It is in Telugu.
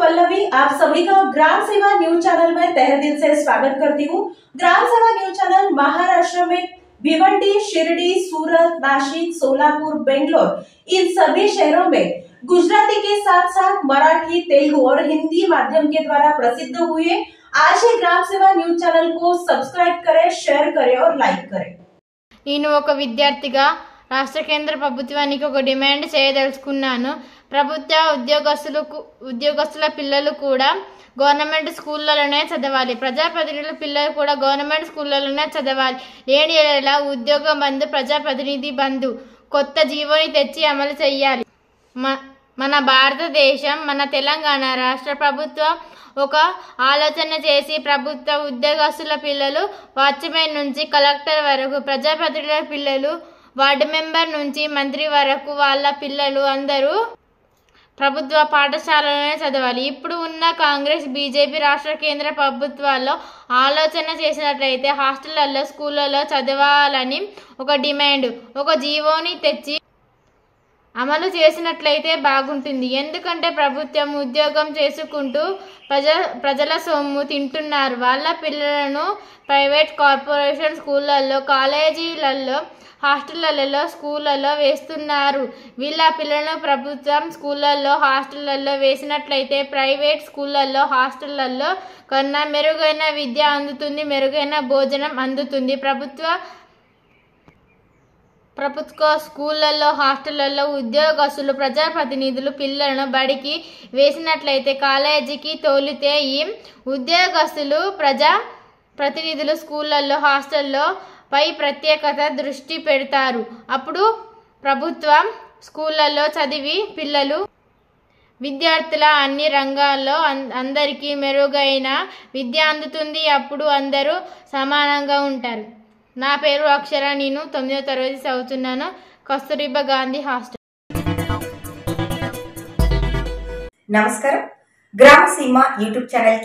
पल्लवी, आप सभी का ग्राम सेवा न्यूज चैनल में तहे दिल से स्वागत करती हूँ। ग्राम सेवा न्यूज चैनल महाराष्ट्र में भिवंडी, शिरडी, सूरत, नासिक, सोलापुर, बेंगलोर इन सभी शहरों में गुजराती के साथ साथ मराठी, तेलुगु और हिंदी माध्यम के द्वारा प्रसिद्ध हुए। आज ही ग्राम सेवा न्यूज चैनल को सब्सक्राइब करें, शेयर करें और लाइक करें। నేను ఒక విద్యార్థిగా రాష్ట్ర కేంద్ర ప్రభుత్వానికి ఒక డిమాండ్ చేయదలుచుకున్నాను. ప్రభుత్వ ఉద్యోగస్తుల పిల్లలు కూడా గవర్నమెంట్ స్కూళ్ళలోనే చదవాలి. ప్రజాప్రతినిధుల పిల్లలు కూడా గవర్నమెంట్ స్కూళ్ళలోనే చదవాలి. లేని ఎడల ఉద్యోగ బంధు, ప్రజాప్రతినిధి బంధు కొత్త జీవోని తెచ్చి అమలు చేయాలి. మన భారతదేశం, మన తెలంగాణ రాష్ట్ర ప్రభుత్వం ఒక ఆలోచన చేసి ప్రభుత్వ ఉద్యోగస్తుల పిల్లలు వాచ్మెన్ నుంచి కలెక్టర్ వరకు, ప్రజాప్రతినిధుల పిల్లలు వార్డు మెంబర్ నుంచి మంత్రి వరకు వాళ్ళ పిల్లలు అందరూ ప్రభుత్వ పాఠశాలలోనే చదవాలి. ఇప్పుడు ఉన్న కాంగ్రెస్, బీజేపీ రాష్ట్ర కేంద్ర ప్రభుత్వాల్లో ఆలోచన చేసినట్లయితే హాస్టళ్లలో, స్కూళ్ళలో చదవాలని ఒక డిమాండ్, ఒక జీవోని తెచ్చి అమలు చేసినట్లయితే బాగుంటుంది. ఎందుకంటే ప్రభుత్వం ఉద్యోగం చేసుకుంటూ ప్రజల సొమ్ము తింటున్నారు. వాళ్ళ పిల్లలను ప్రైవేట్, కార్పొరేషన్ స్కూళ్ళల్లో, కాలేజీలలో, హాస్టళ్లలో, స్కూళ్ళలో వేస్తున్నారు. వీళ్ళ పిల్లలను ప్రభుత్వం స్కూళ్ళల్లో, హాస్టళ్లలో వేసినట్లయితే ప్రైవేట్ స్కూళ్ళల్లో, హాస్టళ్లలో కన్నా మెరుగైన విద్య అందుతుంది, మెరుగైన భోజనం అందుతుంది. ప్రభుత్వ స్కూళ్ళల్లో, హాస్టళ్లలో ఉద్యోగస్తులు, ప్రజాప్రతినిధులు పిల్లలను బడికి వేసినట్లయితే, కాలేజీకి తోలితే ఈ ఉద్యోగస్తులు, ప్రజాప్రతినిధులు స్కూళ్ళల్లో, హాస్టల్లో పై ప్రత్యేకత దృష్టి పెడతారు. అప్పుడు ప్రభుత్వ స్కూళ్ళల్లో చదివి పిల్లలు, విద్యార్థుల అన్ని రంగాల్లో అందరికీ మెరుగైన విద్య అందుతుంది. అప్పుడు అందరూ సమానంగా ఉంటారు. నా పేరు అక్షర. నేను 9వ తరగతి చదువుతున్నాను. కస్తూరిబా గాంధీ హాస్టల్. నమస్కారం. గ్రామ సీమ యూట్యూబ్ ఛానల్ కి